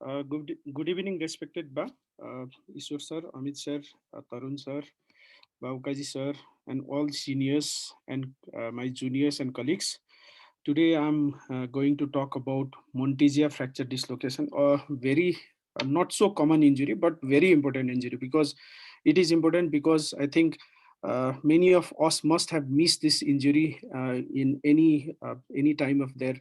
Good evening, respected Ba, Ishwar sir, Amit sir, Tarun sir, Baukaji sir, and all seniors and my juniors and colleagues. Today I'm going to talk about Montesia fracture dislocation, a very not so common injury, but very important injury because it is important because I think many of us must have missed this injury in any time of their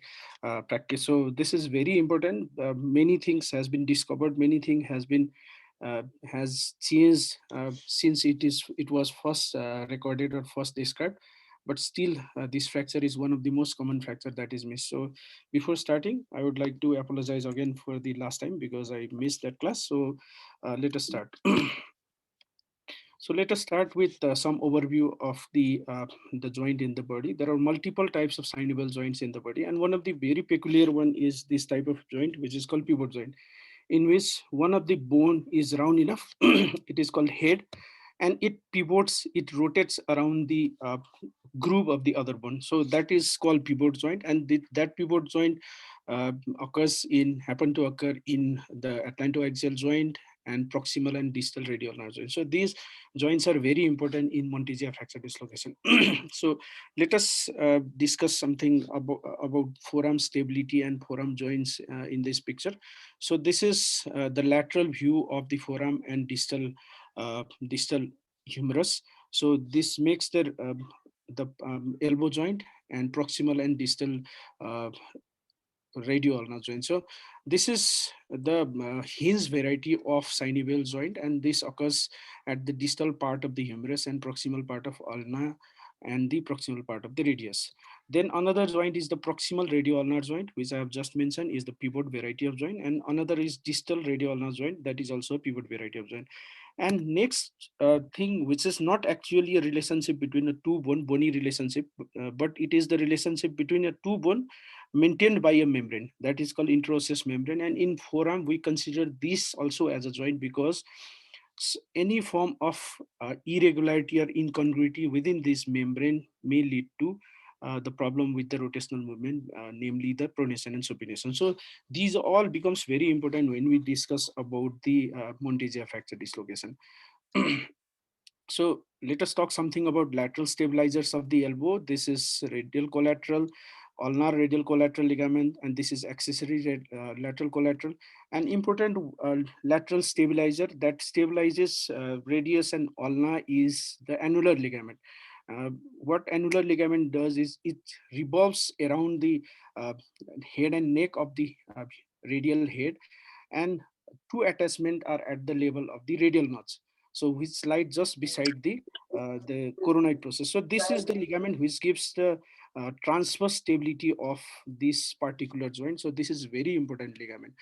practice. So this is very important. Many things has been discovered. Many thing has changed since it was first recorded or first described, but still this fracture is one of the most common fracture that is missed. So before starting, I would like to apologize again for the last time because I missed that class. So let us start. So let us start with some overview of the joint in the body. There are multiple types of sineval joints in the body, and one of the very peculiar one is this type of joint, which is called pivot joint, in which one of the bone is round enough. It is called head, and it pivots, it rotates around the groove of the other bone. So that is called pivot joint, and that pivot joint uh, happen to occur in the atlantoaxial joint and proximal and distal radial nerve joint. So these joints are very important in Montesia fracture dislocation. So let us discuss something about forearm stability and forearm joints in this picture. So this is the lateral view of the forearm and distal humerus. So this makes the elbow joint and proximal and distal uh, radioulnar joint. So this is the hinge variety of synovial joint, and this occurs at the distal part of the humerus and proximal part of ulna and the proximal part of the radius. Then another joint is the proximal radioulnar joint, which I have just mentioned is the pivot variety of joint, and another is distal radioulnar joint, that is also a pivot variety of joint. And next thing, which is not actually a relationship between a two bone bony relationship, but it is the relationship between a two bone maintained by a membrane, that is called interosseous membrane. And in forearm we consider this also as a joint because any form of irregularity or incongruity within this membrane may lead to the problem with the rotational movement, namely the pronation and supination. So these all becomes very important when we discuss about the Montesia fracture dislocation. So let us talk something about lateral stabilizers of the elbow. This is radial collateral, ulnar radial collateral ligament, and this is accessory lateral collateral. An important lateral stabilizer that stabilizes radius and ulna is the annular ligament. What annular ligament does is it revolves around the uh, head and neck of the radial head, and two attachment are at the level of the radial notch, so which slide just beside the coronoid process. So this is the ligament which gives the transverse stability of this particular joint. So this is very important ligament.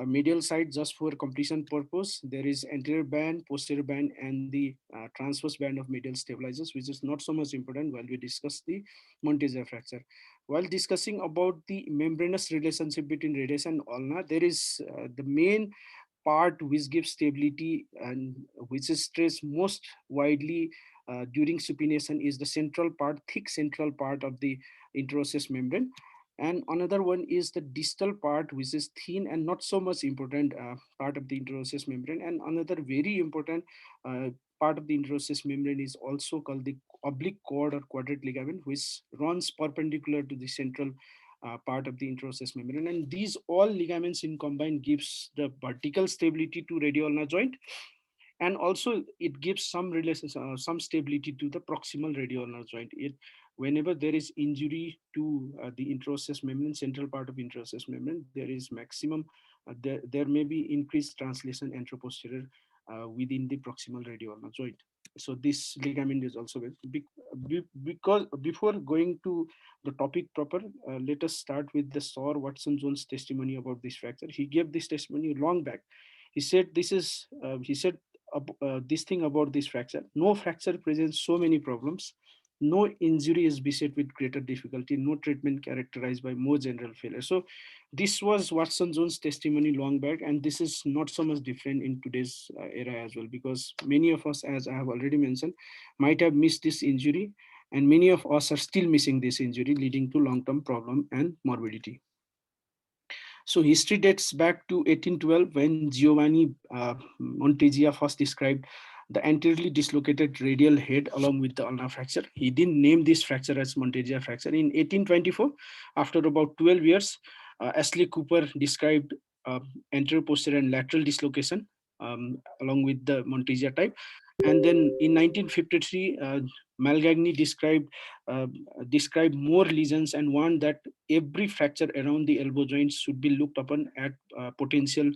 Medial side, just for completion purpose, there is anterior band, posterior band, and the transverse band of medial stabilizers, which is not so much important while we discuss the Montesia fracture. While discussing about the membranous relationship between radius and ulna, there is the main part which gives stability and which is stressed most widely during supination is the central part, thick central part of the interosseous membrane. And another one is the distal part, which is thin and not so much important part of the interosseous membrane. And another very important uh, part of the interosseous membrane is also called the oblique cord or quadrate ligament, which runs perpendicular to the central part of the interosseous membrane. And these all ligaments in combine gives the vertical stability to radioulnar joint, and also it gives some relations, some stability to the proximal radioulnar joint. It Whenever there is injury to the interosseous membrane, central part of interosseous membrane, there is maximum there may be increased translation anteroposterior within the proximal radioulnar joint. So this ligament is also because before going to the topic proper, let us start with the Sir Watson Jones testimony about this fracture. He gave this testimony long back. He said this thing about this fracture: no fracture presents so many problems, no injury is beset with greater difficulty, no treatment characterized by more general failure. So this was Watson Jones testimony long back, and this is not so much different in today's era as well, because many of us, as I have already mentioned, might have missed this injury, and many of us are still missing this injury, leading to long-term problem and morbidity. So history dates back to 1812 when Giovanni Monteggia first described the anteriorly dislocated radial head along with the ulnar fracture. He didn't name this fracture as Monteggia fracture. In 1824, after about 12 years, Ashley Cooper described anterior, posterior, and lateral dislocation along with the Monteggia type. And then in 1953, Malgagni uh, described more lesions and warned that every fracture around the elbow joints should be looked upon at potential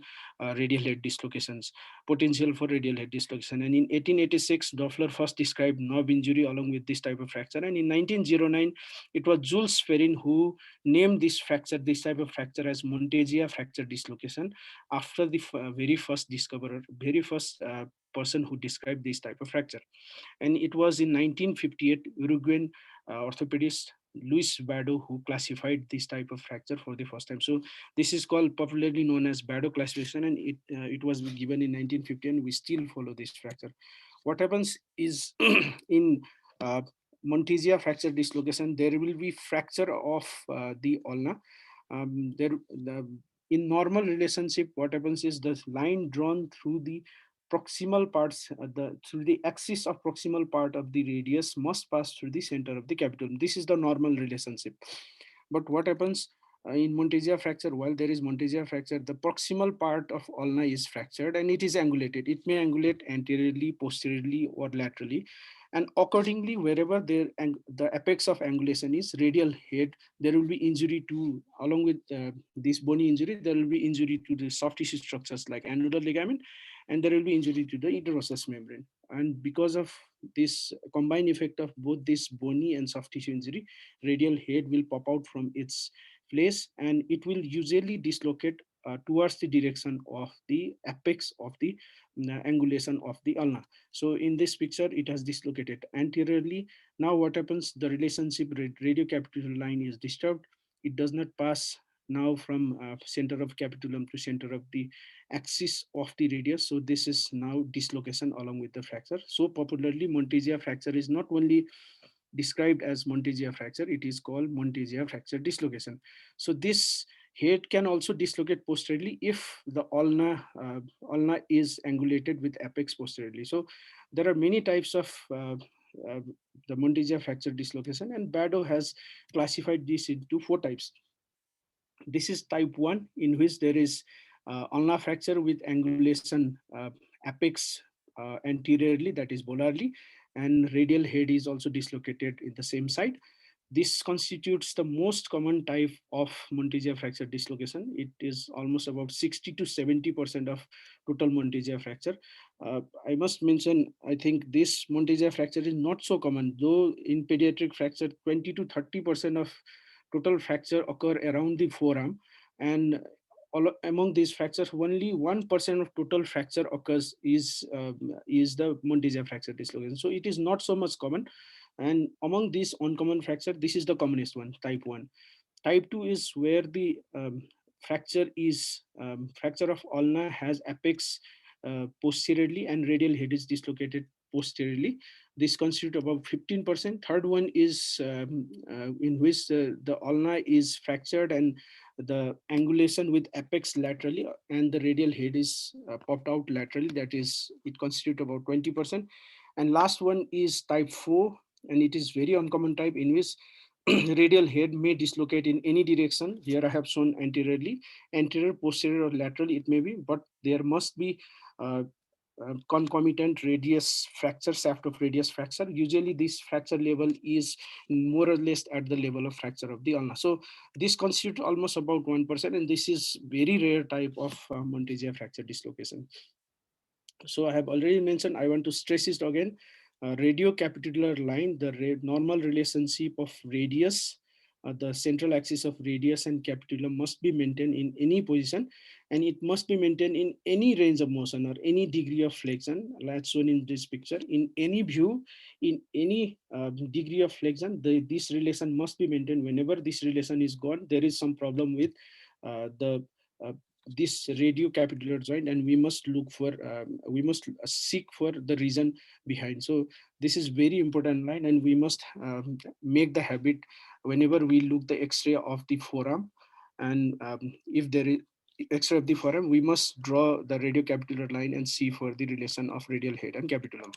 radial head dislocations, potential for radial head dislocation. And in 1886, Doppler first described knob injury along with this type of fracture. And in 1909, it was Jules Ferrin who named this fracture, this type of fracture, as Monteggia fracture dislocation after the very first discoverer, very first person who described this type of fracture. And it was in 1958 Uruguayan orthopedist Luis Bado who classified this type of fracture for the first time. So this is called popularly known as Bado classification, and it was given in 1950, and we still follow this fracture. What happens is in uh, Monteggia fracture dislocation, there will be fracture of the ulna. There, in normal relationship, what happens is the line drawn through the proximal parts, through the axis of proximal part of the radius must pass through the center of the capitulum. This is the normal relationship. But what happens in Monteggia fracture? While there is Monteggia fracture, the proximal part of ulna is fractured and it is angulated. It may angulate anteriorly, posteriorly, or laterally. And accordingly, wherever the apex of angulation is radial head, there will be injury to, along with this bony injury, there will be injury to the soft tissue structures like annular ligament, and there will be injury to the interosseous membrane. And because of this combined effect of both this bony and soft tissue injury, radial head will pop out from its place and it will usually dislocate towards the direction of the apex of the angulation of the ulna. So in this picture, it has dislocated anteriorly. Now what happens? The relationship radiocapitular line is disturbed. It does not pass now from center of capitulum to center of the axis of the radius. So this is now dislocation along with the fracture. So popularly, Monteggia fracture is not only described as Monteggia fracture, it is called Monteggia fracture dislocation. So this head can also dislocate posteriorly if the ulna is angulated with apex posteriorly. So there are many types of uh, the Monteggia fracture dislocation, and Bado has classified this into 4 types. This is type 1, in which there is ulnar fracture with angulation apex anteriorly, that is volarly, and radial head is also dislocated in the same side. This constitutes the most common type of Monteggia fracture dislocation. It is almost about 60 to 70% of total Monteggia fracture. I must mention, I think this Monteggia fracture is not so common, though in pediatric fracture, 20 to 30% of total fracture occur around the forearm, and among these fractures, only 1% of total fracture occurs is the Monteggia fracture dislocation. So it is not so much common. And among these uncommon fracture, this is the commonest one, type 1. Type 2 is where the fracture is fracture of ulna has apex posteriorly and radial head is dislocated posteriorly. This constitutes about 15%. Third one is in which the ulna is fractured and the angulation with apex laterally and the radial head is popped out laterally. That is, it constitutes about 20%. And last one is type 4, and it is very uncommon type in which radial head may dislocate in any direction. Here I have shown anteriorly, anterior, posterior, or lateral it may be, but there must be uh, concomitant radius fracture, shaft of radius fracture. Usually this fracture level is more or less at the level of fracture of the ulna. So this constitutes almost about 1%, and this is very rare type of Monteggia fracture dislocation. So I have already mentioned, I want to stress it again. Radiocapitular line, the normal relationship of radius, the central axis of radius and capitulum must be maintained in any position, and it must be maintained in any range of motion or any degree of flexion, as shown in this picture. In any view, in any degree of flexion, this relation must be maintained. Whenever this relation is gone, there is some problem with the uh, this radiocapitular joint, and we must look for we must seek for the reason behind. So this is very important line, and we must make the habit whenever we look the x-ray of the forearm, And if there is extra of the foramen, we must draw the radiocapitular line and see for the relation of radial head and capitulum.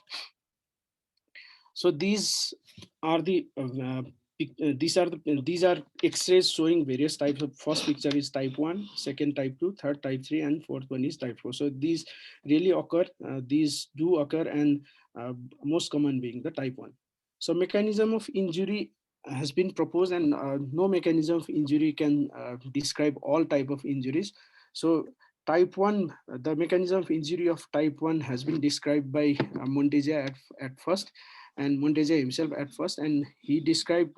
So these are X-rays showing various types of. First picture is type 1, second type 2, third type 3, and fourth one is type 4. So these really occur. These do occur, and most common being the type 1. So mechanism of injury has been proposed, and no mechanism of injury can describe all type of injuries. So type 1, the mechanism of injury of type 1 has been described by Monteja at first, and Monteja himself at first, and he described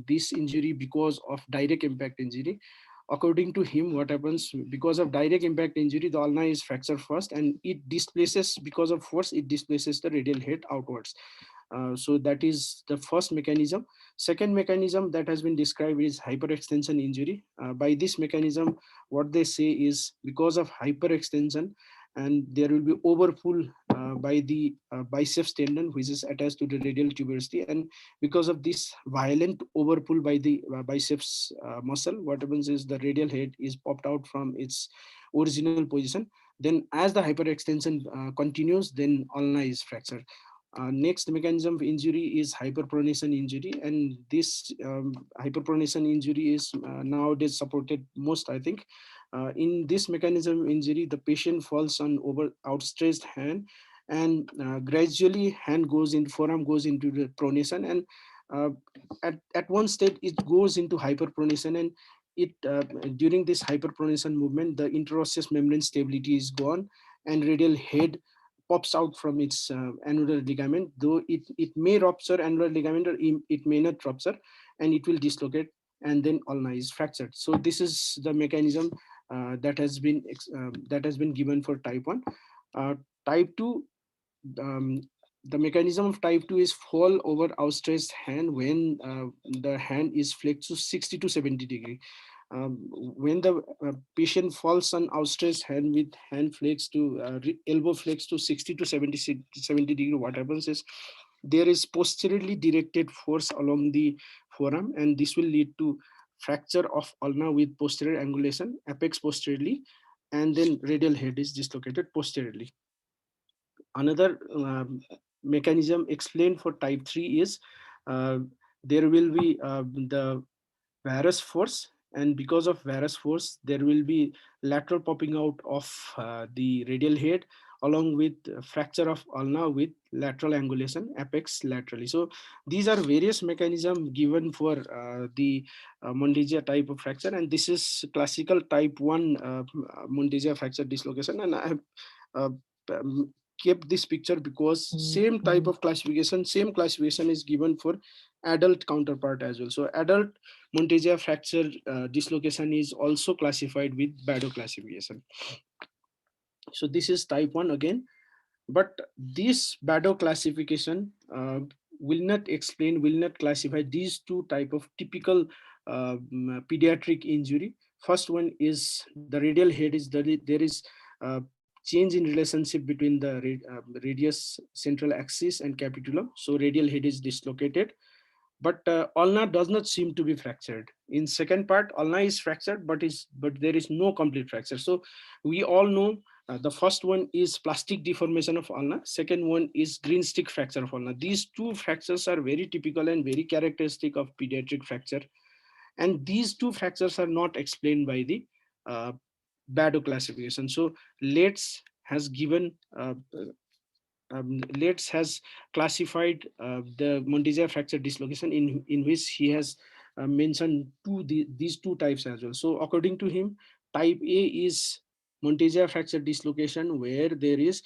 this injury because of direct impact injury. According to him, what happens because of direct impact injury, the ulna is fractured first, and it displaces, because of force, it displaces the radial head outwards. So that is the first mechanism. Second mechanism that has been described is hyperextension injury. By this mechanism, what they say is because of hyperextension, and there will be overpull by the biceps tendon, which is attached to the radial tuberosity, and because of this violent overpull by the biceps muscle, what happens is the radial head is popped out from its original position. Then as the hyperextension continues, then ulna is fractured. Next mechanism of injury is hyperpronation injury, and this hyperpronation injury is nowadays supported most, I think. In this mechanism of injury, the patient falls on over outstretched hand, and gradually hand goes in, forearm goes into the pronation, and uh, at one state it goes into hyperpronation, and it during this hyperpronation movement, the interosseous membrane stability is gone, and radial head pops out from its annular ligament, though it may rupture annular ligament, or it may not rupture, and it will dislocate, and then ulna is fractured. So this is the mechanism that has been given for type 1. Type 2, um, the mechanism of type 2 is fall over outstretched hand when the hand is flexed to 60 to 70 degree. When the patient falls on outstretched hand with hand flexed to elbow flexed to 60 to 70 degree, what happens is there is posteriorly directed force along the forearm, and this will lead to fracture of ulna with posterior angulation, apex posteriorly, and then radial head is dislocated posteriorly. Another mechanism explained for type 3 is uh, there will be the varus force, and because of varus force there will be lateral popping out of the radial head, along with fracture of ulna with lateral angulation, apex laterally. So these are various mechanisms given for the Montegia type of fracture, and this is classical type 1 Montegia fracture dislocation. And I have uh, um, kept this picture because same classification is given for adult counterpart as well. So adult Montegia fracture dislocation is also classified with Bado classification. So this is type 1 again, but this Bado classification will not classify these two type of typical pediatric injury. First one is the radial head is there is change in relationship between the radius central axis and capitulum. So radial head is dislocated, but ulna does not seem to be fractured. In second part, ulna is fractured, but there is no complete fracture. So we all know the first one is plastic deformation of ulna. Second one is green stick fracture of ulna. These two fractures are very typical and very characteristic of pediatric fracture, and these two fractures are not explained by the uh, Bado classification. So Letts has given Letts has classified the Montesia fracture dislocation in which he has mentioned these two types as well. So according to him, type A is Montesia fracture dislocation where there is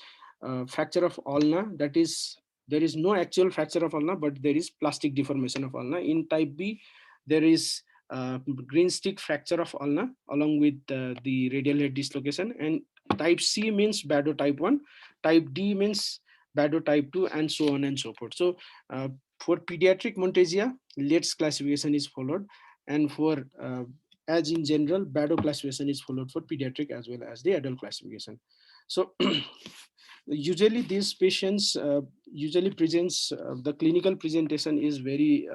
fracture of ulna, that is there is no actual fracture of ulna, but there is plastic deformation of ulna. In type B, there is green stick fracture of ulna along with the radial head dislocation, and type C means Bado type 1, type D means Bado type 2, and so on and so forth. So for pediatric Montesia, Letts classification is followed, and for as in general, Bado classification is followed for pediatric as well as the adult classification. So usually these patients usually presents the clinical presentation is very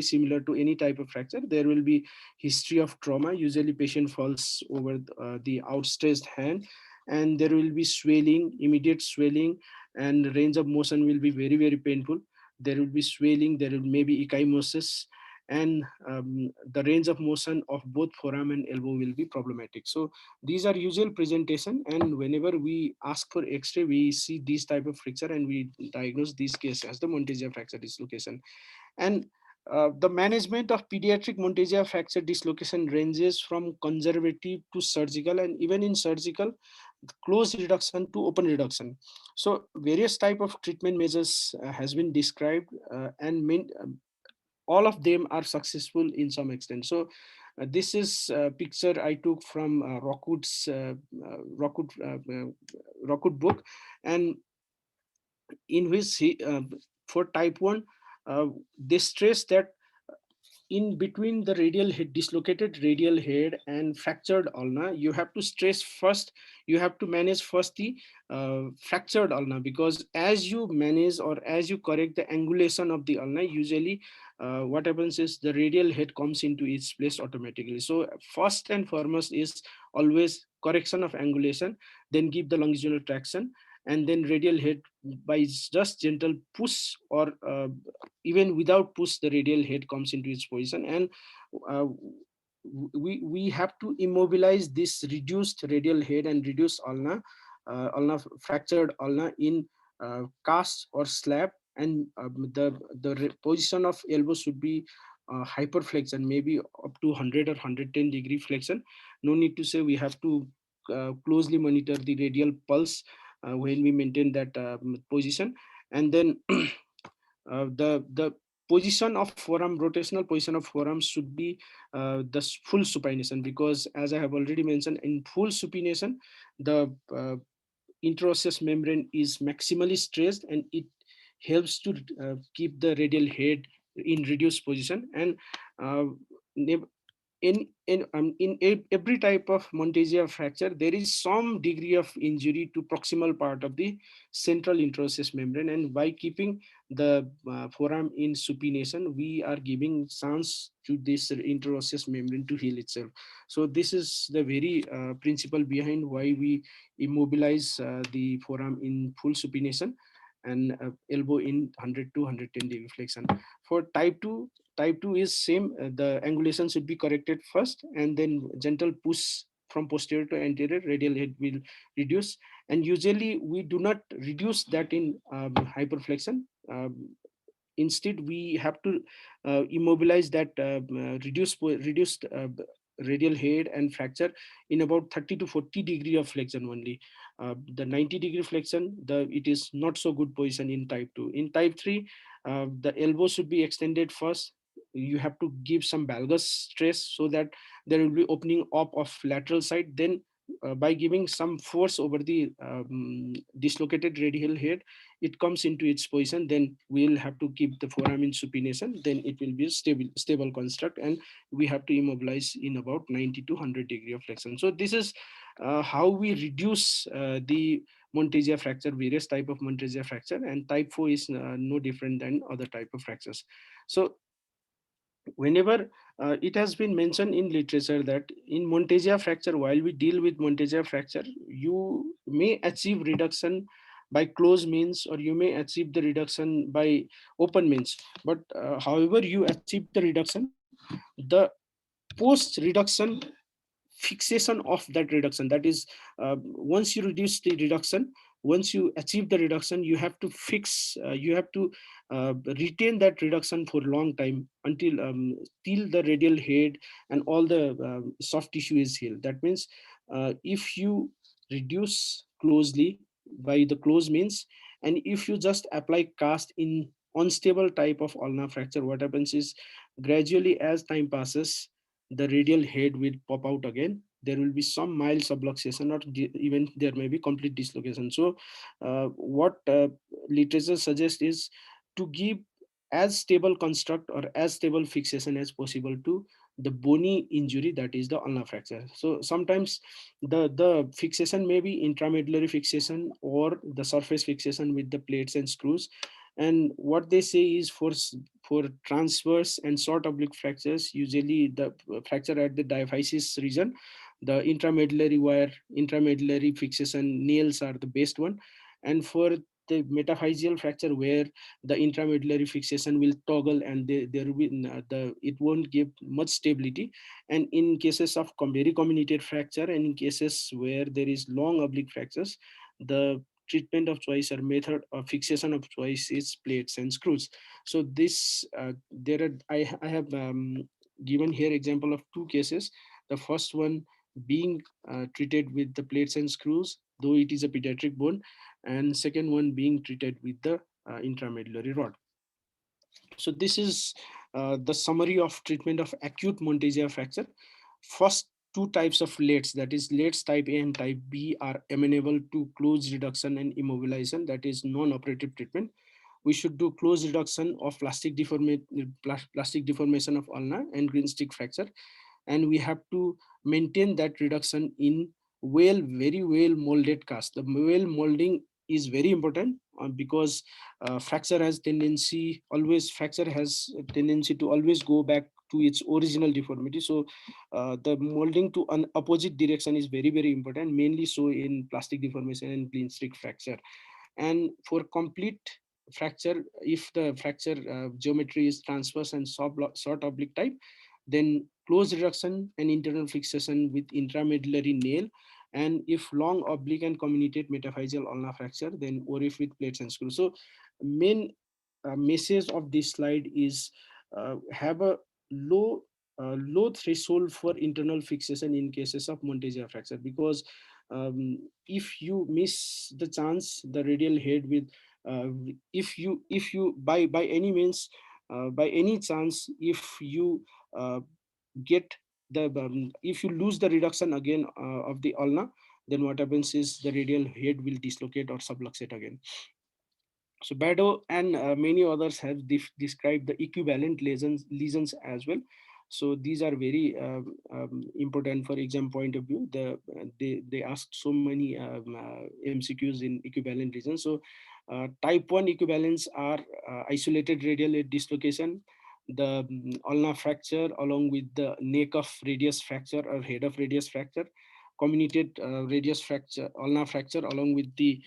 similar to any type of fracture. There will be history of trauma. Usually patient falls over the outstretched hand, and there will be swelling, immediate swelling, and range of motion will be very painful. There will be swelling, there will maybe ecchymosis, and the range of motion of both forearm and elbow will be problematic. So these are usual presentation, and whenever we ask for x-ray, we see this type of fracture and we diagnose this case as the Monteggia fracture dislocation. And the management of pediatric Monteggia fracture dislocation ranges from conservative to surgical, and even in surgical, close reduction to open reduction. So various type of treatment measures has been described, all of them are successful in some extent. So this is a picture I took from Rockwood book, and in which for type 1, they stress that in between the radial head, dislocated radial head and fractured ulna, you have to stress first, you have to manage first the fractured ulna, because as you manage or as you correct the angulation of the ulna, usually what happens is the radial head comes into its place automatically. So first and foremost is always correction of angulation, then give the longitudinal traction, and then radial head by just gentle push, or even without push, the radial head comes into its position. And uh, we have to immobilize this reduced radial head and reduced fractured ulna in cast or slab. And the position of elbow should be hyperflexion, maybe up to 100 or 110-degree flexion. No need to say, we have to closely monitor the radial pulse when we maintain that position. And then the position of forearm, rotational position of forearm should be the full supination, because as I have already mentioned, in full supination, the interosseous membrane is maximally stressed, and it helps to keep the radial head in reduced position. And uh, in every type of Monteggia fracture, there is some degree of injury to proximal part of the central interosseous membrane, and by keeping the forearm in supination, we are giving chance to this interosseous membrane to heal itself. So this is the very principle behind why we immobilize the forearm in full supination, and elbow in 100 to 110 degree flexion. For type 2 is same. The angulation should be corrected first, and then gentle push from posterior to anterior, radial head will reduce. And usually we do not reduce that in hyperflexion. Instead, we have to immobilize that reduced radial head and fracture in about 30 to 40 degree of flexion only. The 90-degree flexion, it is not so good position in type 2. In type 3, the elbow should be extended first. You have to give some valgus stress so that there will be opening up of lateral side. Then by giving some force over the dislocated radial head, it comes into its position. Then we'll have to keep the forearm in supination, then it will be a stable construct, and we have to immobilize in about 90 to 100 degree of flexion. So this is how we reduce the Monteggia fracture, various type of Monteggia fracture, and type 4 is no different than other type of fractures. So whenever it has been mentioned in literature that in Monteggia fracture, while we deal with Monteggia fracture, you may achieve reduction by close means, or you may achieve the reduction by open means. But however you achieve the reduction, the post reduction fixation of that reduction, that is, once you reduce the reduction, once you achieve the reduction, you have to fix, you have to retain that reduction for a long time, until till the radial head and all the soft tissue is healed. That means if you reduce closely by the close means, and if you just apply cast in unstable type of ulnar fracture, what happens is, gradually as time passes, the radial head will pop out again. There will be some mild subluxation, or even there may be complete dislocation. So what literature suggests is to give as stable construct or as stable fixation as possible to the bony injury, that is the ulnar fracture. So sometimes the fixation may be intramedullary fixation or the surface fixation with the plates and screws. And what they say is for transverse and short oblique fractures, usually the fracture at the diaphysis region, the intramedullary wire, intramedullary fixation nails are the best one. And for the metaphyseal fracture where the intramedullary fixation will toggle and there will be it won't give much stability. And in cases of very comminuted fracture and in cases where there is long oblique fractures, the treatment of choice or method of fixation of choice is plates and screws. So this there are I have given here example of two cases. The first one being treated with the plates and screws, though it is a pediatric bone, and second one being treated with the intramedullary rod. So this is the summary of treatment of acute Monteggia fracture. First two types of LATES, that is LATES type A and type B, are amenable to close reduction and immobilization, that is non-operative treatment. We should do close reduction of plastic deformation of ulna and green stick fracture, and we have to maintain that reduction in very well molded cast. The well molding is very important because fracture has a tendency to always go back to its original deformity. So the molding to an opposite direction is very important, mainly so in plastic deformation and plain stick fracture. And for complete fracture, if the fracture geometry is transverse and short oblique type, then close reduction and internal fixation with intramedullary nail. And if long oblique and comminuted metaphyseal ulnar fracture, then ORIF with plates and screws. So main message of this slide is have a low low threshold for internal fixation in cases of Monteggia fracture, because if you miss the chance, the radial head with if you by any means by any chance, if you uh, get the if you lose the reduction again of the ulna, then what happens is the radial head will dislocate or subluxate again. So Bado and many others have described the equivalent lesions as well. So these are very important for exam point of view. They asked so many MCQs in equivalent lesions. So type 1 equivalents are isolated radial head dislocation, the ulnar fracture along with the neck of radius fracture or head of radius fracture, comminuted radius fracture, ulnar fracture along with the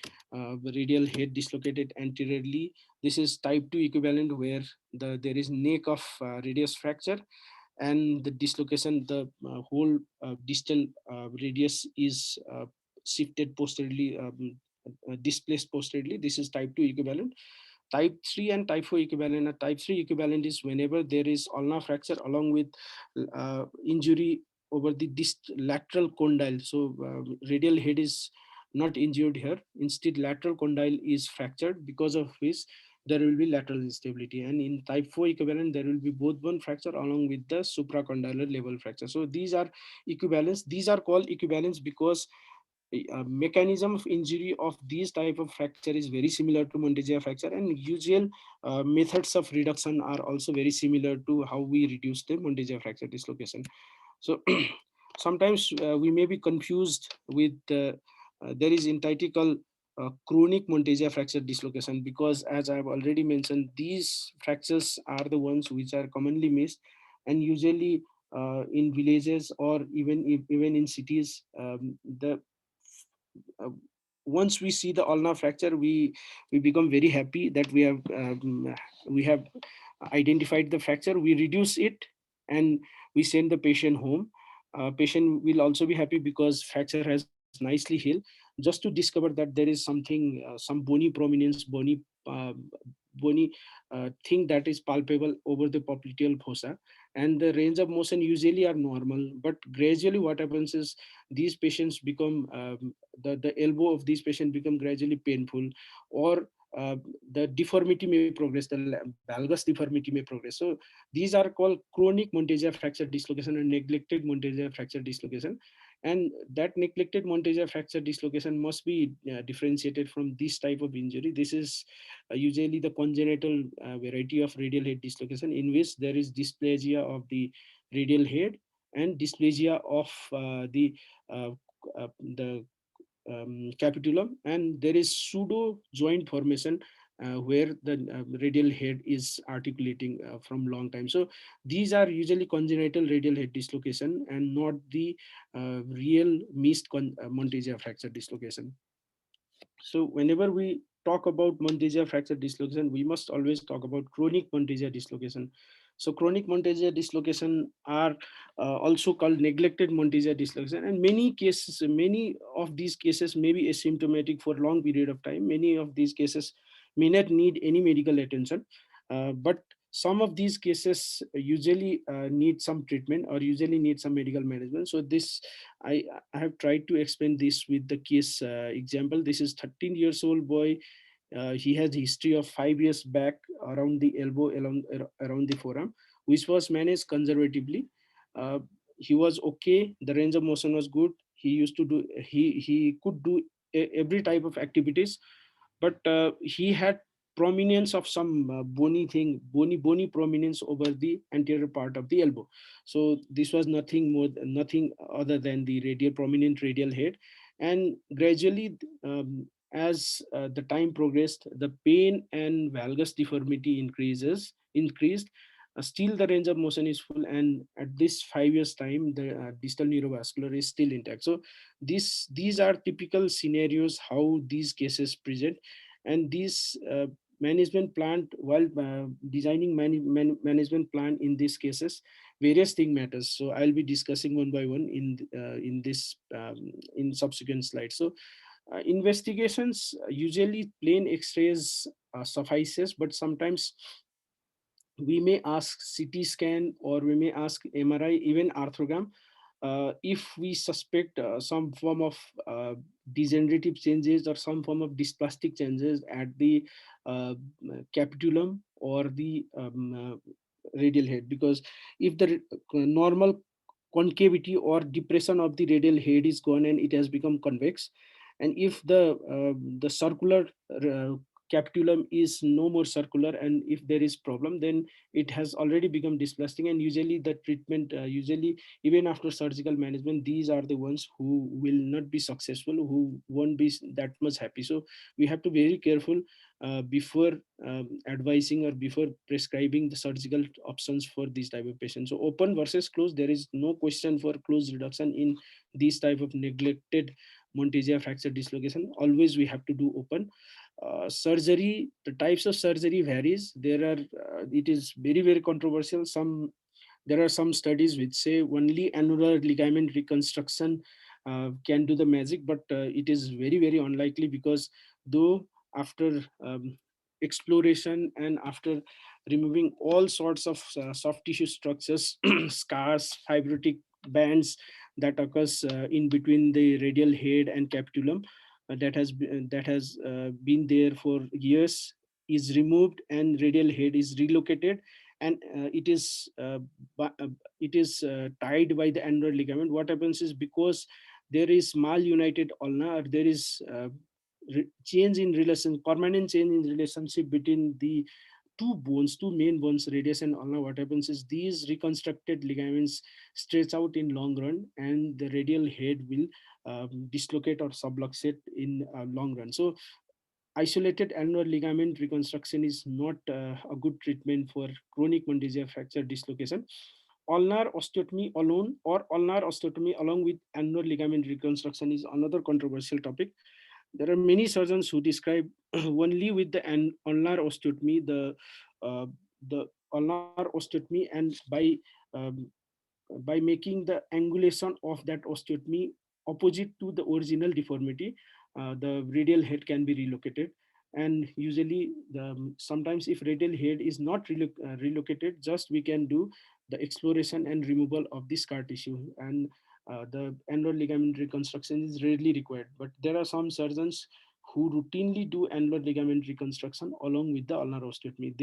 radial head dislocated anteriorly. This is type 2 equivalent where there is neck of radius fracture and the dislocation, the whole distal radius is shifted posteriorly, displaced posteriorly. This is type 2 equivalent. Type 3 and type 4 equivalent. A type 3 equivalent is whenever there is ulnar fracture along with injury over the lateral condyle. So radial head is not injured here. Instead, lateral condyle is fractured, because of which there will be lateral instability. And in type 4 equivalent, there will be both bone fracture along with the supracondylar level fracture. So these are equivalents. These are called equivalents because mechanism of injury of these type of fracture is very similar to Monteggia fracture, and usual methods of reduction are also very similar to how we reduce the Monteggia fracture dislocation. So sometimes we may be confused with there is entity called chronic Monteggia fracture dislocation, because as I have already mentioned, these fractures are the ones which are commonly missed, and usually in villages or even in cities, the uh, once we see the ulnar fracture, we become very happy that we have identified the fracture. We reduce it and we send the patient home. Patient will also be happy because fracture has nicely healed. Just to discover that there is something, some bony prominence, bony thing that is palpable over the popliteal fossa, and the range of motion usually are normal. But gradually, what happens is these patients become the elbow of these patients become gradually painful, or uh, the deformity may progress, the valgus deformity may progress. So these are called chronic Monteggia fracture dislocation and neglected Monteggia fracture dislocation. And that neglected Monteggia fracture dislocation must be differentiated from this type of injury. This is usually the congenital variety of radial head dislocation, in which there is dysplasia of the radial head, and dysplasia of uh, the capitulum, and there is pseudo joint formation where the radial head is articulating from long time. So these are usually congenital radial head dislocation and not the real missed Montesia fracture dislocation. So whenever we talk about Montesia fracture dislocation, we must always talk about chronic Montesia dislocation. So chronic Montesia dislocation are also called neglected Montesia dislocation, and many of these cases may be asymptomatic for long period of time. Many of these cases may not need any medical attention, but some of these cases usually need some treatment or usually need some medical management. So this I have tried to explain this with the case example. This is 13 years old boy. He has history of 5 years back around the elbow, around the forearm, which was managed conservatively. Uh, he was okay. The range of motion was good. He used to do. He could do every type of activities, but he had prominence of some bony prominence over the anterior part of the elbow. So this was nothing other than the prominent radial head. And gradually, as the time progressed, the pain and valgus deformity increased. Still the range of motion is full, and at this 5 years time the distal neurovascular is still intact. So these are typical scenarios how these cases present. And these management plan, while designing management plan in these cases, various thing matters. So I'll be discussing one by one in this in subsequent slides. So investigations, usually plain x-rays suffices, but sometimes we may ask CT scan or we may ask MRI, even arthrogram, if we suspect some form of degenerative changes or some form of dysplastic changes at the uh, capitulum or the radial head. Because if the normal concavity or depression of the radial head is gone and it has become convex, and if the circular capitulum is no more circular, and if there is problem, then it has already become dysplastic. And usually the treatment, usually even after surgical management, these are the ones who will not be successful, who won't be that much happy. So we have to be very careful before advising or before prescribing the surgical options for these type of patients. So open versus closed, there is no question for close reduction in these type of neglected Montesia fracture dislocation. Always we have to do open. Surgery, the types of surgery varies. There are it is very controversial. There are some studies which say only annular ligament reconstruction can do the magic, but it is very unlikely, because though after exploration and after removing all sorts of soft tissue structures, scars, fibrotic bands that occurs in between the radial head and capitulum, that has been there for years, is removed and radial head is relocated, and it is tied by the annular ligament. What happens is, because there is malunited ulna, or there is change in relation, permanent change in relationship between the two main bones, radius and ulna, what happens is these reconstructed ligaments stretch out in long run, and the radial head will dislocate or subluxate in long run. So isolated annular ligament reconstruction is not a good treatment for chronic Montesia fracture dislocation. Ulnar osteotomy alone or ulnar osteotomy along with annular ligament reconstruction is another controversial topic. There are many surgeons who describe only with the ulnar osteotomy, uh, the ulnar osteotomy, and um, by making the angulation of that osteotomy opposite to the original deformity, the radial head can be relocated. And usually, sometimes if radial head is not relocated, just we can do the exploration and removal of the scar tissue, and the annular ligament reconstruction is rarely required. But there are some surgeons who routinely do annular ligament reconstruction along with the ulnar osteotomy.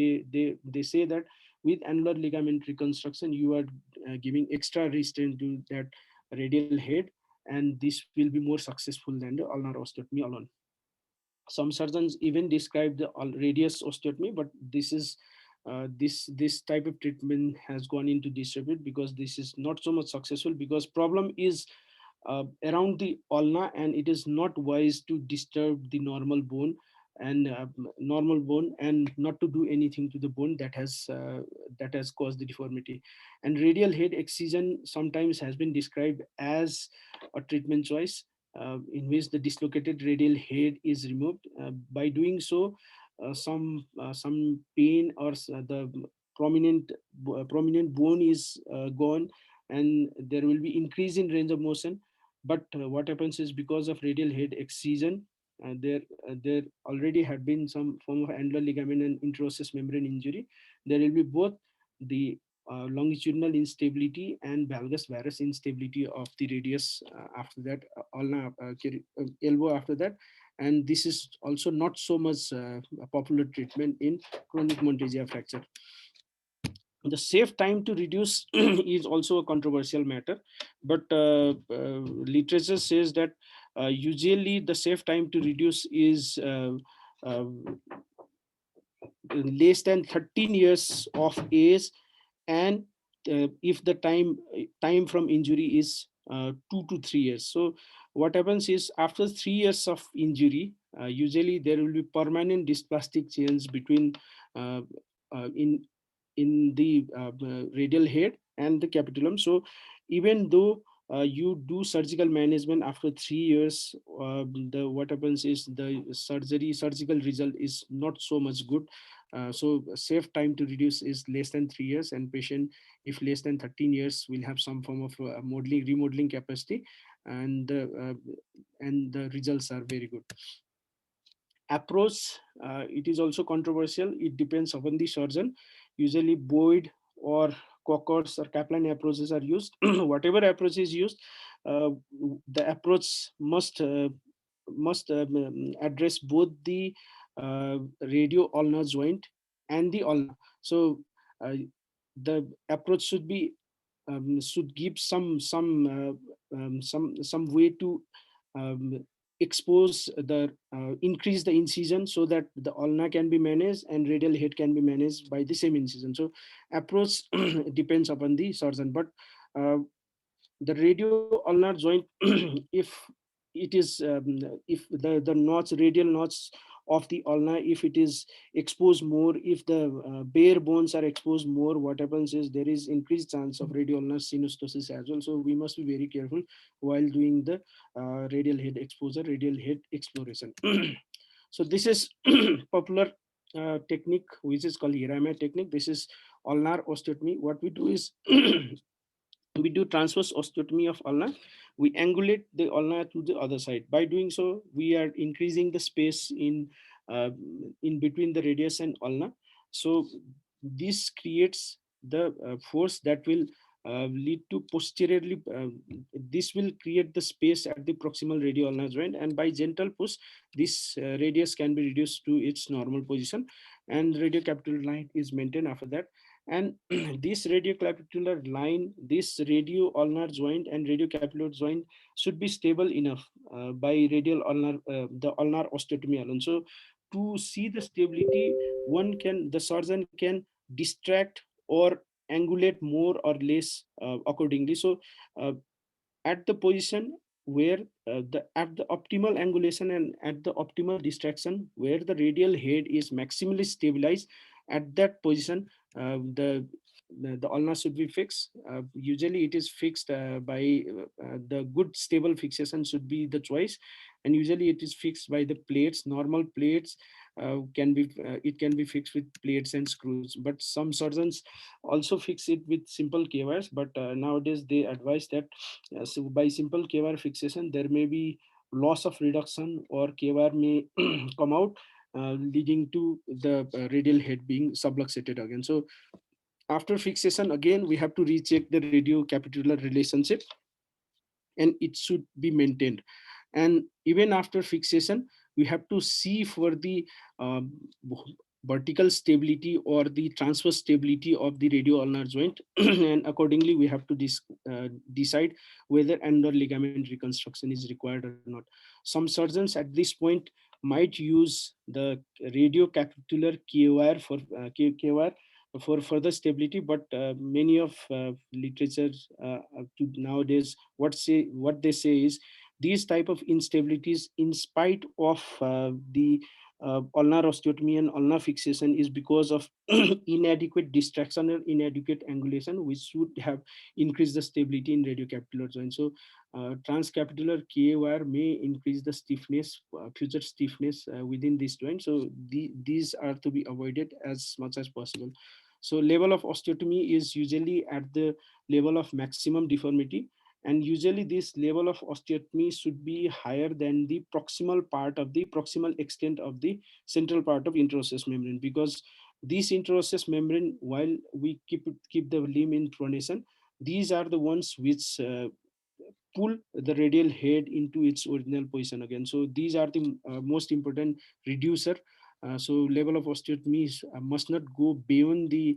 They say that with annular ligament reconstruction, you are giving extra restraint to that radial head, and this will be more successful than the ulnar osteotomy alone. Some surgeons even describe the radius osteotomy, but this is this type of treatment has gone into disrepute, because this is not so much successful, because problem is around the ulna, and it is not wise to disturb the normal bone, and not to do anything to the bone that has caused the deformity. And radial head excision sometimes has been described as a treatment choice, in which the dislocated radial head is removed. By doing so, some pain or the prominent bone is gone, and there will be increase in range of motion. But what happens is, because of radial head excision, there already had been some form of annular ligament and interosseous membrane injury. There will be both the longitudinal instability and valgus varus instability of the radius after that, ulna, elbow after that. And this is also not so much a popular treatment in chronic Monteggia fracture. The safe time to reduce is also a controversial matter, but literature says that usually the safe time to reduce is uh, less than 13 years of age, and if the time from injury is 2 to 3 years. So what happens is, after 3 years of injury, usually there will be permanent dysplastic change between uh, in the radial head and the capitulum. So even though you do surgical management after 3 years, the what happens is, the surgical result is not so much good. So safe time to reduce is less than 3 years, and patient, if less than 13 years, will have some form of remodeling capacity, and the results are very good. Approach, it is also controversial. It depends upon the surgeon. Usually Boyd or Cockers or Kaplan approaches are used. Whatever approach is used, uh, the approach must address both the radio ulnar joint and the ulna. So uh, the approach should give some way to um, expose the increase the incision, so that the ulna can be managed and radial head can be managed by the same incision. So approach depends upon the surgeon. But uh, the radio ulnar joint, if it is if the knots, radial knots of the ulna, if it is exposed more, if the bare bones are exposed more, what happens is, there is increased chance of radial ulnar synostosis as well. So we must be very careful while doing the radial head exposure, radial head exploration. So this is popular technique, which is called Hirayama technique. This is ulnar osteotomy. What we do is, we do transverse osteotomy of ulna. We angulate the ulna to the other side. By doing so, we are increasing the space uh, in between the radius and ulna. So this creates the force that will lead to posteriorly. This will create the space at the proximal radio ulnar joint, and by gentle push, this radius can be reduced to its normal position, and radiocapitular line is maintained after that. And this radiocapitular line, this radio ulnar joint and radiocapitular joint should be stable enough by the ulnar osteotomy alone. So to see the stability, the surgeon can distract or angulate more or less accordingly. So uh, at the position where at the optimal angulation and at the optimal distraction, where the radial head is maximally stabilized, at that position the ulna should be fixed. Usually it is fixed by the good stable fixation should be the choice, and usually it is fixed by the plates, normal plates. It can be fixed with plates and screws, but some surgeons also fix it with simple K-wires. But nowadays they advise that so by simple K-wire fixation, there may be loss of reduction, or K-wire may come out, leading to the radial head being subluxated again. So after fixation, again, we have to recheck the radiocapitular relationship, and it should be maintained. And even after fixation, we have to see for the um, vertical stability or the transverse stability of the radio ulnar joint, and accordingly we have to decide whether annular ligament reconstruction is required or not. Some surgeons at this point might use the radiocapitular K-wire for further stability. But many of literature nowadays, what they say is these type of instabilities, in spite of the ulnar osteotomy and ulnar fixation, is because of inadequate distraction or inadequate angulation, which should have increased the stability in radiocapitular joint. So transcapitular Ka wire may increase the stiffness, future stiffness within this joint. So these are to be avoided as much as possible. So level of osteotomy is usually at the level of maximum deformity, and usually this level of osteotomy should be higher than the proximal extent of the central part of interosseous membrane, because this interosseous membrane, while we keep the limb in pronation, these are the ones which pull the radial head into its original position again. So these are the most important reducer. So level of osteotomy must not go beyond the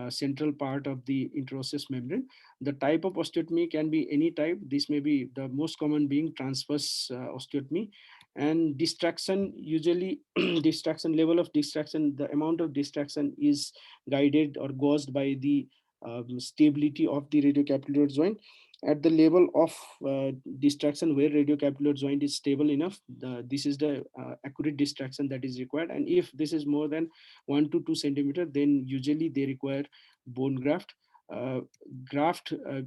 central part of the interosseous membrane. The type of osteotomy can be any type. This may be the most common being transverse osteotomy. And distraction, usually distraction, level of distraction, the amount of distraction is guided or gauged by the stability of the radiocapitular joint. At the level of distraction where radiocapitular joint is stable enough, this is the accurate distraction that is required. And if this is more than 1 to 2 centimeter, then usually they require bone graft. Graft, I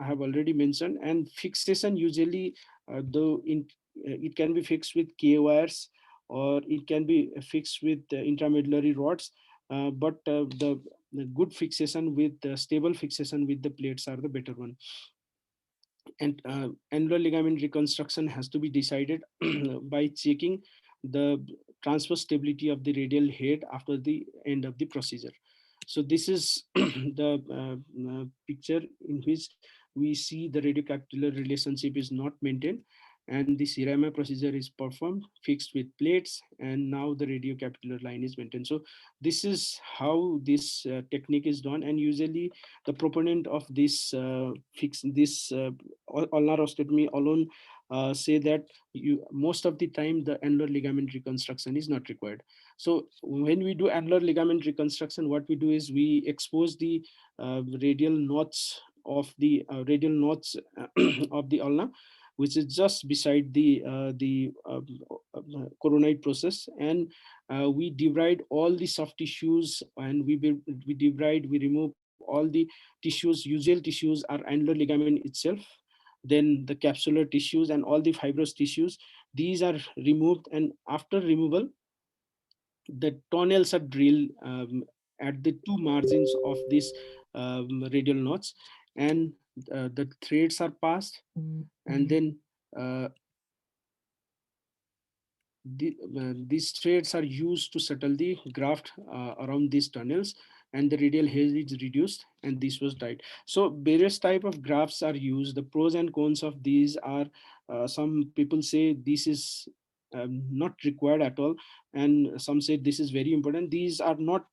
have already mentioned. And fixation, usually though in it can be fixed with K wires, or it can be fixed with intramedullary rods. But the good fixation with stable fixation with the plates are the better one. And annular ligament reconstruction has to be decided by checking the transverse stability of the radial head after the end of the procedure. So this is the picture in which we see the radiocapitular relationship is not maintained, and the Shirama procedure is performed, fixed with plates, and now the radiocapitular line is maintained. So this is how this technique is done. And usually the proponent of this ulnar osteotomy alone say that most of the time the annular ligament reconstruction is not required. So when we do annular ligament reconstruction, what we do is we expose the radial notch of the ulna, which is just beside the coronoid process. And we debride all the soft tissues, and we remove all the tissues. Usual tissues are annular ligament itself, then the capsular tissues and all the fibrous tissues. These are removed, and after removal, the tunnels are drilled at the two margins of this radial notch, and the threads are passed, and then uh, these threads are used to settle the graft around these tunnels, and the radial hair is reduced, and this was dyed. So various type of grafts are used. The pros and cons of these are, some people say this is not required at all, and some say this is very important. These are not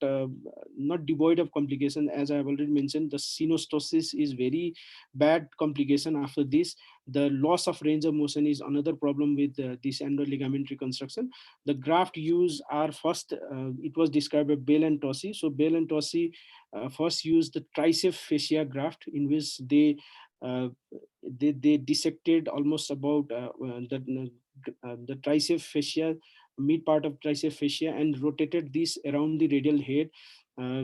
devoid of complication. As I have already mentioned, the synostosis is very bad complication after this. The loss of range of motion is another problem with this annular ligament reconstruction. The graft used are first, it was described by Bell and Tossi. So Bell and Tossi first used the tricep fascia graft, in which uh, they dissected almost about the tricep fascia, mid part of tricep fascia, and rotated this around the radial head, uh,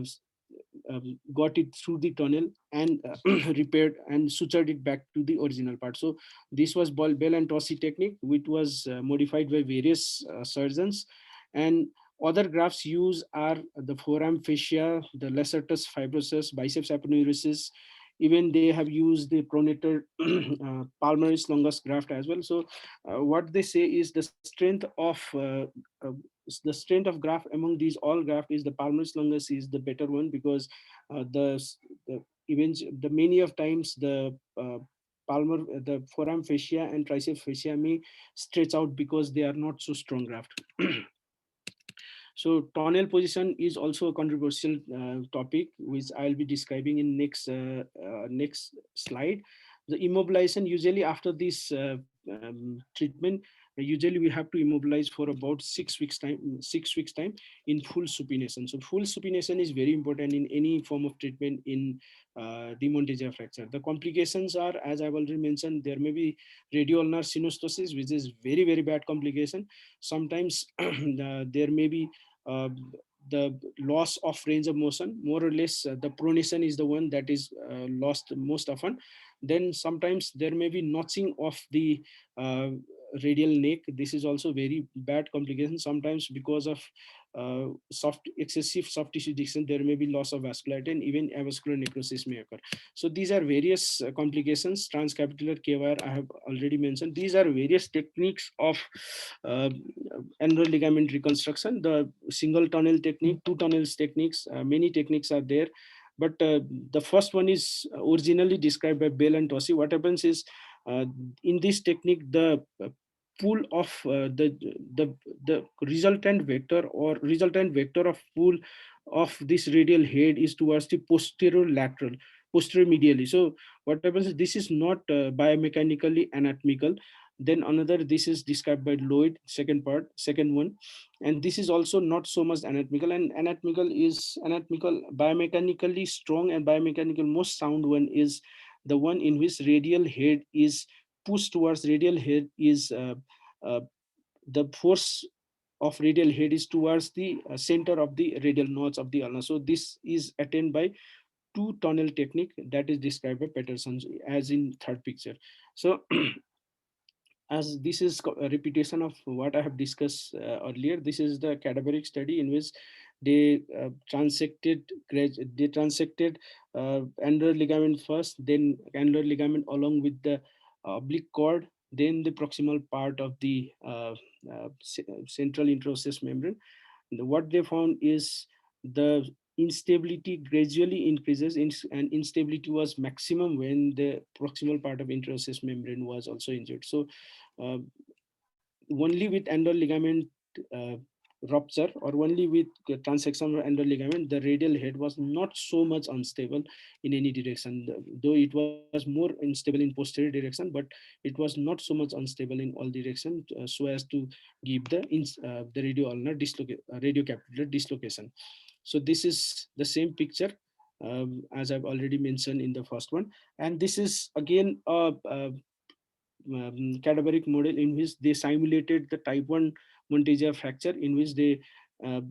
got it through the tunnel, and repaired and sutured it back to the original part. So this was Bell and Tossi technique, which was modified by various surgeons. And other grafts used are the forearm fascia, the lacertus fibrosus, biceps aponeurosis. Even they have used the pronator palmaris longus graft as well. So what they say is uh, the strength of graft among these all graft is the palmaris longus is the better one, because the the many of times the forearm fascia and tricep fascia may stretch out because they are not so strong graft. So tonal position is also a controversial topic, which I'll be describing in next slide. The immobilization, usually after this treatment, usually we have to immobilize for about 6 weeks time in full supination. So full supination is very important in any form of treatment in the Monteggia fracture. The complications are, as I've already mentioned, there may be radioulnar synostosis, which is very, very bad complication. Sometimes there may be uh, the loss of range of motion. More or less, the pronation is the one that is lost most often. Then sometimes there may be notching of the uh, radial neck. This is also very bad complication. Sometimes because of excessive soft tissue dissection, there may be loss of vascularity and even avascular necrosis may occur. So these are various complications. Transcapitular K-wire I have already mentioned. These are various techniques of uh, annular ligament reconstruction. The single tunnel technique, two tunnels techniques, many techniques are there. But the first one is originally described by Bell and Tossi. What happens is uh, in this technique, the pool of the the resultant vector or resultant vector of pool of this radial head is towards the posterior lateral, posterior medially. So what happens is this is not biomechanically anatomical. Then another, this is described by Lloyd, second part, second one, and this is also not so much anatomical. And anatomical is anatomical, biomechanically strong and biomechanical most sound one is the one in which radial head is pushed towards radial head is uh, the force of radial head is towards the center of the radial notch of the ulna. So this is attained by two tunnel technique that is described by Patterson as in third picture. So as this is a repetition of what I have discussed earlier, this is the cadaveric study in which they they transected annular ligament first, then annular ligament along with the oblique cord, then the proximal part of the central interosseous membrane. What they found is the instability gradually increases and instability was maximum when the proximal part of interosseous membrane was also injured. So uh, only with annular ligament uh, rupture or only with transection of annular ligament, the radial head was not so much unstable in any direction, though it was more unstable in posterior direction, but it was not so much unstable in all directions, so as to give the radiocapitular dislocation. So this is the same picture as I've already mentioned in the first one, and this is again a cadaveric model in which they simulated the type 1 Monteggia fracture, in which they uh,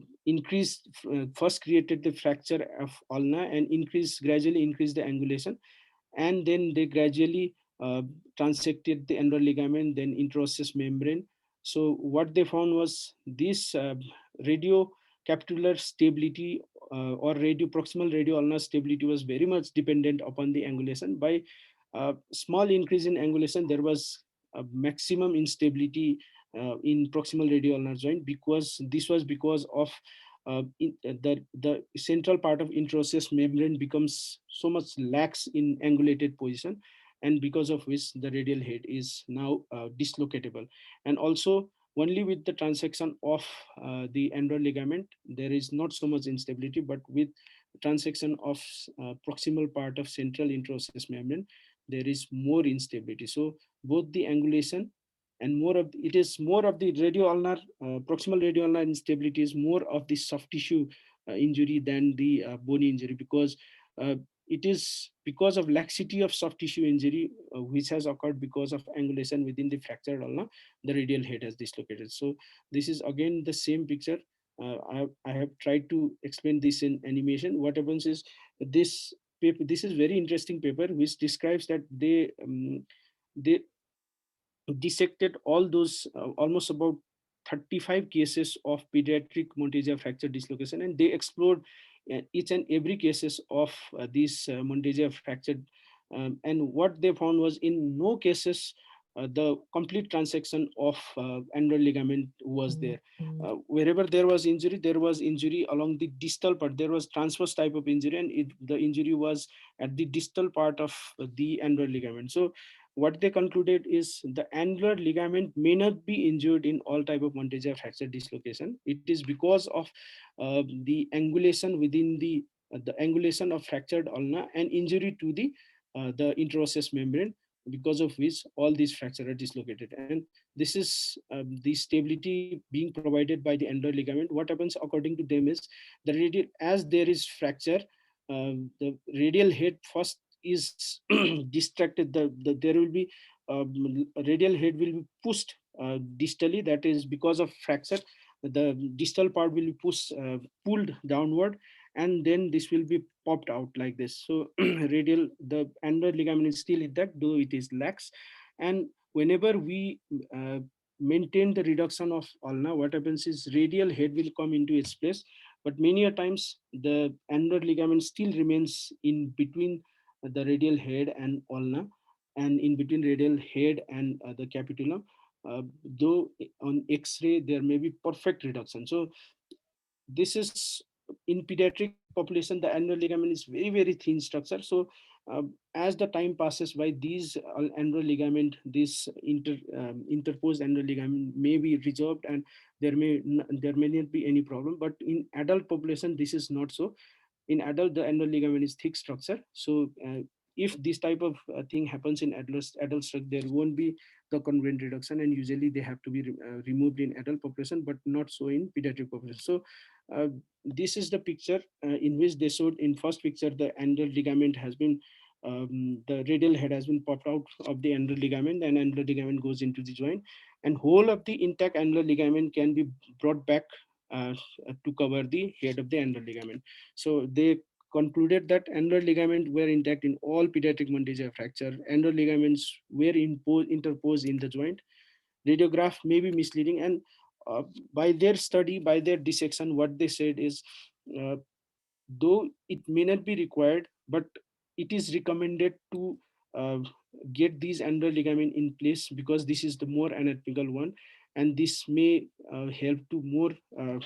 first created the fracture of ulna and gradually increased the angulation, and then they gradually transected the annular ligament, then interosseous membrane. So what they found was this radiocapitular stability or proximal radio ulnar stability was very much dependent upon the angulation. By small increase in angulation, there was a maximum instability in proximal radio ulnar joint, because this was because of the central part of interosseous membrane becomes so much lax in angulated position, and because of which the radial head is now dislocatable. And also only with the transection of the annular ligament there is not so much instability, but with transection of proximal part of central interosseous membrane there is more instability. So both the angulation and it is more of the proximal radio ulnar instability is more of the soft tissue injury than the bony injury, because uh, it is because of laxity of soft tissue injury which has occurred because of angulation within the fractured ulna, the radial head has dislocated. So this is again the same picture. I have tried to explain this in animation. What happens is this paper, this is very interesting paper which describes that they dissected all those almost about 35 cases of pediatric Monteggia fracture dislocation, and they explored each and every cases of these Monteggia fracture, and what they found was in no cases the complete transection of annular ligament was there. Wherever there was injury along the distal part. There was transverse type of injury, and the injury was at the distal part of the annular ligament. So what they concluded is the annular ligament may not be injured in all type of Monteggia fracture dislocation. It is because of the angulation within the angulation of fractured ulna and injury to the interosseous membrane, because of which all these fractures are dislocated. And this is the stability being provided by the annular ligament. What happens according to them is the radial, as there is fracture, the radial head first is distracted. There will be radial head will be pushed distally. That is because of fracture. The distal part will be pulled downward, and then this will be popped out like this. So radial, the annular ligament is still intact, though it is lax. And whenever we maintain the reduction of ulna, what happens is radial head will come into its place, but many a times the annular ligament still remains in between the radial head and ulna, and in between radial head and the capitulum. Though on X-ray there may be perfect reduction. So this is, in pediatric population, the annular ligament is very thin structure. So as the time passes by, these annular ligament, this interposed annular ligament may be resolved, and there may not be any problem. But in adult population this is not so. In adult, the annular ligament is thick structure. So if this type of thing happens in adult structure, there won't be the congruent reduction, and usually they have to be removed in adult population, but not so in pediatric population. So uh, this is the picture in which they showed. In first picture, the annular ligament has been the radial head has been popped out of the annular ligament, and annular ligament goes into the joint, and whole of the intact annular ligament can be brought back uh, to cover the head of the annular ligament. So they concluded that annular ligament were intact in all pediatric Monteggia fracture. Annular ligaments were interposed in the joint. Radiograph may be misleading, and by their study, by their dissection, what they said is, uh, though it may not be required, but it is recommended to uh, get these annular ligament in place, because this is the more anatomical one, and this may help to more uh,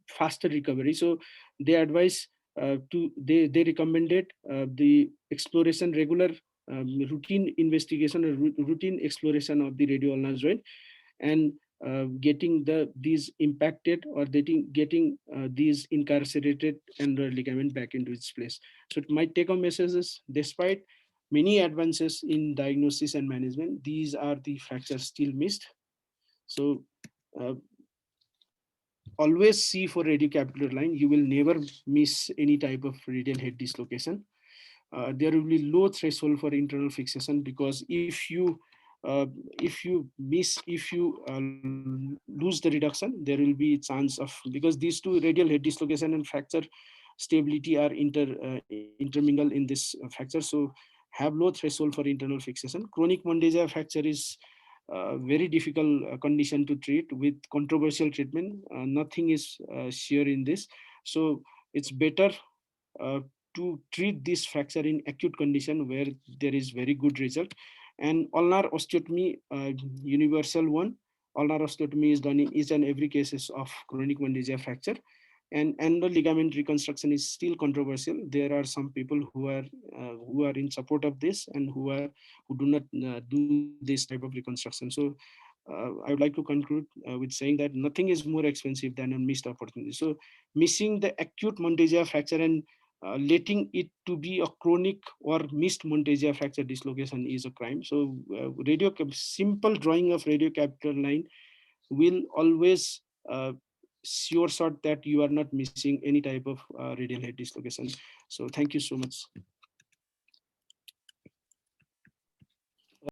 faster recovery. So they advise they recommended the exploration, regular routine investigation or routine exploration of the radio ulnar joint, and getting these impacted, or getting these incarcerated annular ligament back into its place. So my take home message is, despite many advances in diagnosis and management, these are the fractures still missed. So uh, always see for radiocapitular line. You will never miss any type of radial head dislocation. There will be low threshold for internal fixation, because uh, if you lose the reduction, there will be chance of, because these two, radial head dislocation and fracture stability, are intermingled in this fracture. So have low threshold for internal fixation. Chronic Mondeja fracture is very difficult condition to treat with controversial treatment. Nothing is sure in this. So it's better uh, to treat this fracture in acute condition where there is very good result. And ulnar osteotomy, universal one. Ulnar osteotomy is done in each and every cases of chronic meningeal fracture. And annular ligament reconstruction is still controversial. There are some people who are in support of this, and who do not do this type of reconstruction. So I would like to conclude with saying that nothing is more expensive than a missed opportunity. So missing the acute Monteggia fracture and letting it to be a chronic or missed Monteggia fracture dislocation is a crime. So simple drawing of radiocapital line will always sure shot that you are not missing any type of radial head dislocation. So thank you so much.